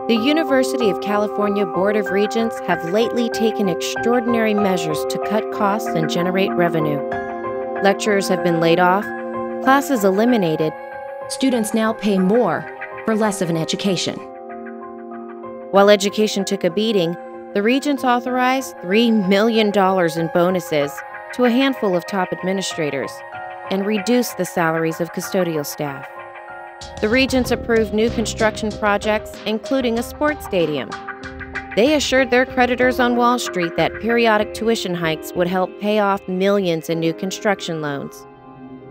The University of California Board of Regents have lately taken extraordinary measures to cut costs and generate revenue. Lecturers have been laid off, classes eliminated. Students now pay more for less of an education. While education took a beating, the Regents authorized $3 million in bonuses to a handful of top administrators and reduced the salaries of custodial staff. The Regents approved new construction projects, including a sports stadium. They assured their creditors on Wall Street that periodic tuition hikes would help pay off millions in new construction loans.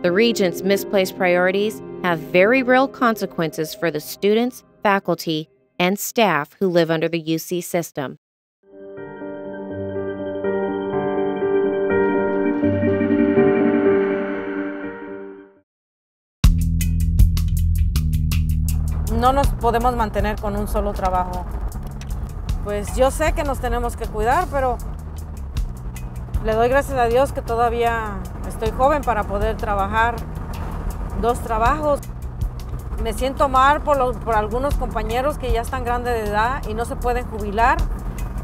The Regents' misplaced priorities have very real consequences for the students, faculty, and staff who live under the UC system. No nos podemos mantener con un solo trabajo. Pues yo sé que nos tenemos que cuidar, pero le doy gracias a Dios que todavía estoy joven para poder trabajar 2 trabajos. Me siento mal por algunos compañeros que ya están grandes de edad y no se pueden jubilar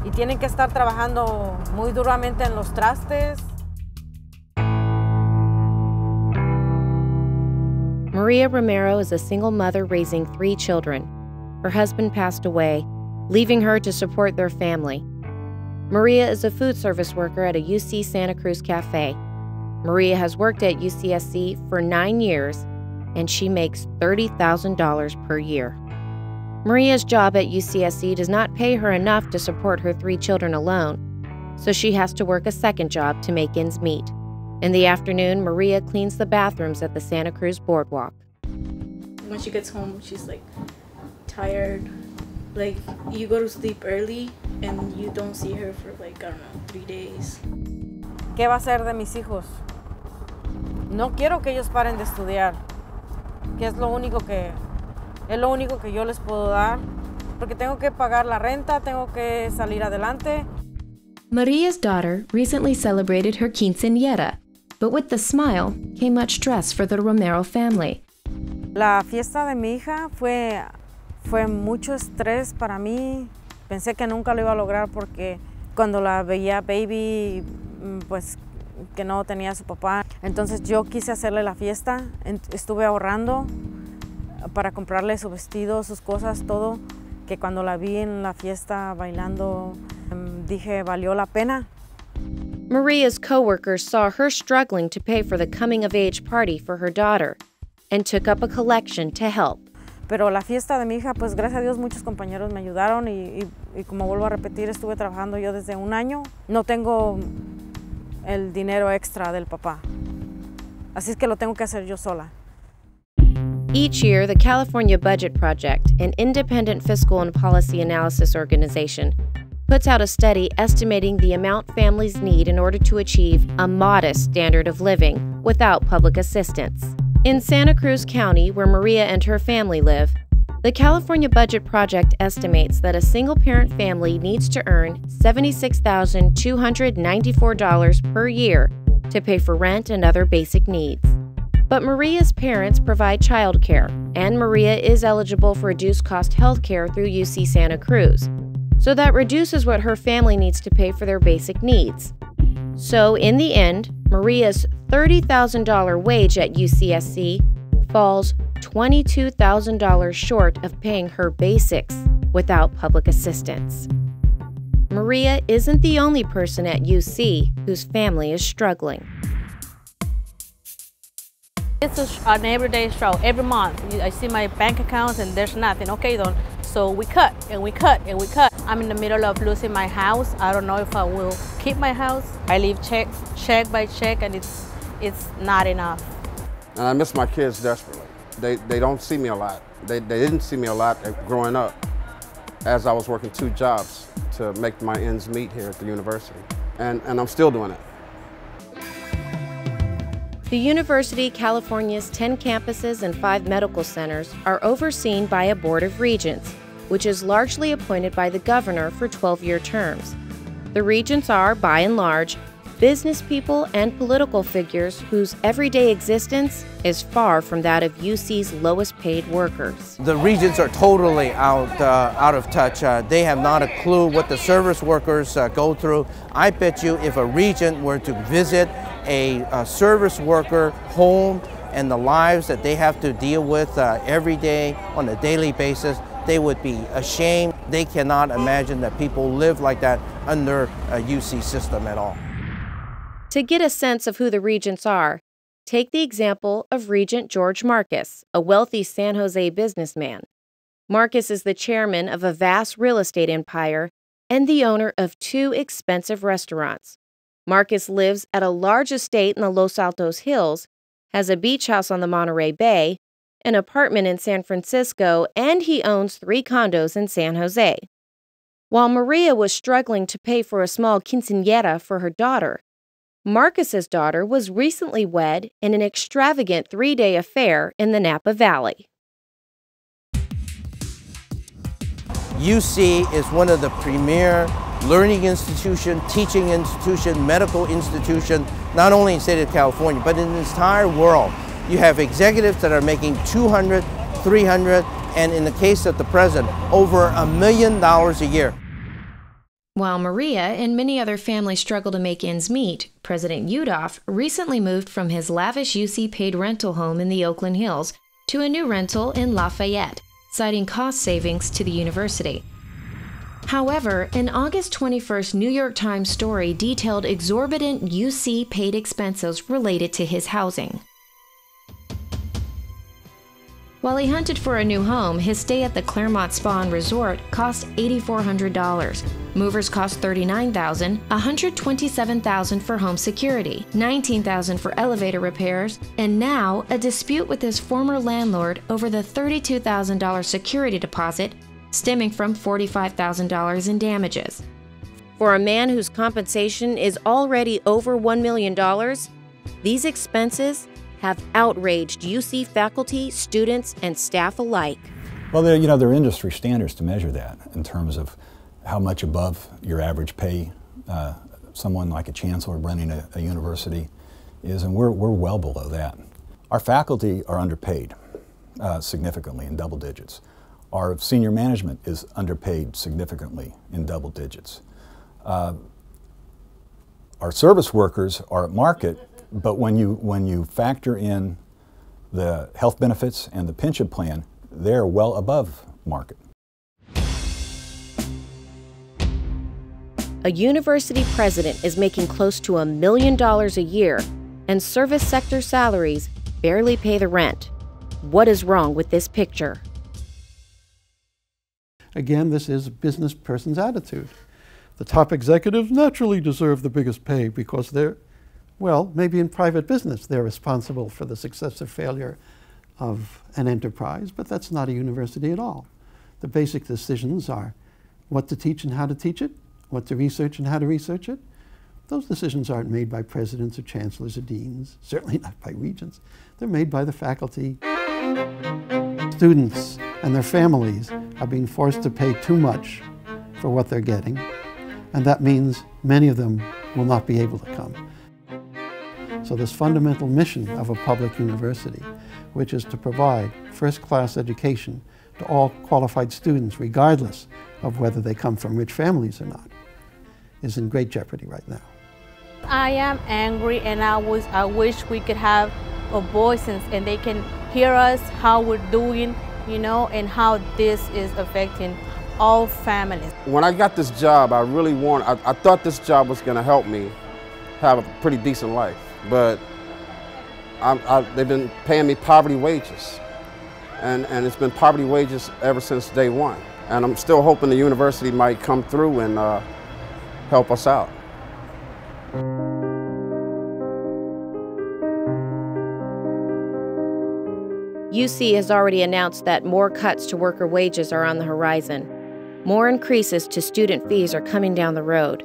y tienen que estar trabajando muy duramente en los trastes. Maria Romero is a single mother raising 3 children. Her husband passed away, leaving her to support their family. Maria is a food service worker at a UC Santa Cruz cafe. Maria has worked at UCSC for 9 years, and she makes $30,000 per year. Maria's job at UCSC does not pay her enough to support her 3 children alone, so she has to work a second job to make ends meet. In the afternoon, Maria cleans the bathrooms at the Santa Cruz boardwalk. When she gets home, she's like tired. Like you go to sleep early and you don't see her for like, I don't know, 3 days. ¿Qué va a ser de mis hijos? No quiero que ellos paren de estudiar, que es lo único que yo les puedo dar, porque tengo que pagar la renta, tengo que salir adelante. Maria's daughter recently celebrated her quinceañera, but with the smile came much stress for the Romero family. La fiesta de mi hija fue mucho estrés para mí. Pensé que nunca lo iba a lograr porque cuando la veía baby, pues que no tenía a su papá. Entonces yo quise hacerle la fiesta, estuve ahorrando para comprarle su vestido, sus cosas, todo, que cuando la vi en la fiesta bailando, dije, valió la pena. Maria's coworkers saw her struggling to pay for the coming-of-age party for her daughter and took up a collection to help. Pero la fiesta de mi hija, pues gracias a Dios muchos compañeros me ayudaron y como vuelvo a repetir, estuve trabajando yo desde 1 año. No tengo el dinero extra del papá, así es que lo tengo que hacer yo sola. Each year, the California Budget Project, an independent fiscal and policy analysis organization, puts out a study estimating the amount families need in order to achieve a modest standard of living without public assistance. In Santa Cruz County, where Maria and her family live, the California Budget Project estimates that a single-parent family needs to earn $76,294 per year to pay for rent and other basic needs. But Maria's parents provide childcare, and Maria is eligible for reduced-cost health care through UC Santa Cruz, so that reduces what her family needs to pay for their basic needs. So, in the end, Maria's $30,000 wage at UCSC falls $22,000 short of paying her basics without public assistance. Maria isn't the only person at UC whose family is struggling. It's an everyday struggle. Every month, I see my bank accounts and there's nothing. Okay, so we cut and we cut and we cut. I'm in the middle of losing my house. I don't know if I will keep my house. I live check by check, and it's not enough. And I miss my kids desperately. They don't see me a lot. They didn't see me a lot growing up, as I was working 2 jobs to make my ends meet here at the university. And I'm still doing it. The University of California's 10 campuses and 5 medical centers are overseen by a Board of Regents, which is largely appointed by the governor for 12-year terms. The regents are, by and large, business people and political figures whose everyday existence is far from that of UC's lowest paid workers. The regents are totally out of touch. They have not a clue what the service workers go through. I bet you if a regent were to visit a service worker home and the lives that they have to deal with every day on a daily basis, they would be ashamed. They cannot imagine that people live like that under a UC system at all. To get a sense of who the regents are, take the example of Regent George Marcus, a wealthy San Jose businessman. Marcus is the chairman of a vast real estate empire and the owner of 2 expensive restaurants. Marcus lives at a large estate in the Los Altos Hills, has a beach house on the Monterey Bay, an apartment in San Francisco, and he owns 3 condos in San Jose. While Maria was struggling to pay for a small quinceañera for her daughter, Marcus's daughter was recently wed in an extravagant 3-day affair in the Napa Valley. UC is one of the premier learning institution, teaching institution, medical institution, not only in the state of California, but in the entire world. You have executives that are making $200, $300, and in the case of the president, over $1 million a year. While Maria and many other families struggle to make ends meet, President Yudof recently moved from his lavish UC-paid rental home in the Oakland Hills to a new rental in Lafayette, citing cost savings to the university. However, an August 21st New York Times story detailed exorbitant UC-paid expenses related to his housing. While he hunted for a new home, his stay at the Claremont Spa and Resort cost $8,400. Movers cost $39,000, $127,000 for home security, $19,000 for elevator repairs, and now a dispute with his former landlord over the $32,000 security deposit stemming from $45,000 in damages. For a man whose compensation is already over $1 million, these expenses have outraged UC faculty, students, and staff alike. Well, there are industry standards to measure that in terms of how much above your average pay someone like a chancellor running a university is, and we're well below that. Our faculty are underpaid significantly in double digits. Our senior management is underpaid significantly in double digits. Our service workers are at market, but when you factor in the health benefits and the pension plan, they're well above market. A university president is making close to $1 million a year, and service sector salaries barely pay the rent. What is wrong with this picture? Again, this is a business person's attitude. The top executives naturally deserve the biggest pay because they're, well, maybe in private business they're responsible for the success or failure of an enterprise, but that's not a university at all. The basic decisions are what to teach and how to teach it, what to research and how to research it. Those decisions aren't made by presidents or chancellors or deans, certainly not by regents. They're made by the faculty. Students and their families are being forced to pay too much for what they're getting, and that means many of them will not be able to come. So this fundamental mission of a public university, which is to provide first-class education to all qualified students, regardless of whether they come from rich families or not, is in great jeopardy right now. I am angry, and I wish we could have a voice and they can hear us, how we're doing, and how this is affecting all families. When I got this job, I really I thought this job was going to help me have a pretty decent life, but they've been paying me poverty wages, and it's been poverty wages ever since day one. And I'm still hoping the university might come through and help us out. UC has already announced that more cuts to worker wages are on the horizon. More increases to student fees are coming down the road.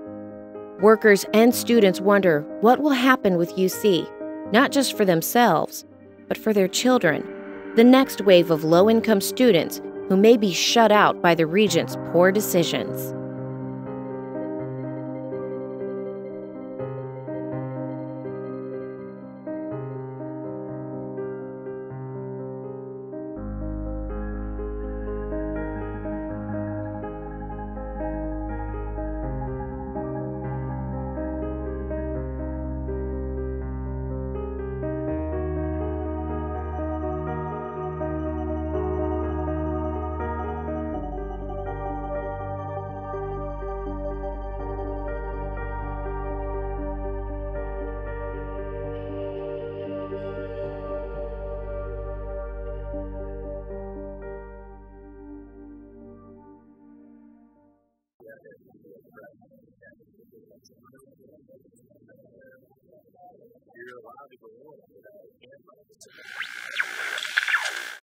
Workers and students wonder what will happen with UC, not just for themselves, but for their children, the next wave of low-income students who may be shut out by the regent's poor decisions. You're allowed to go on without a camera.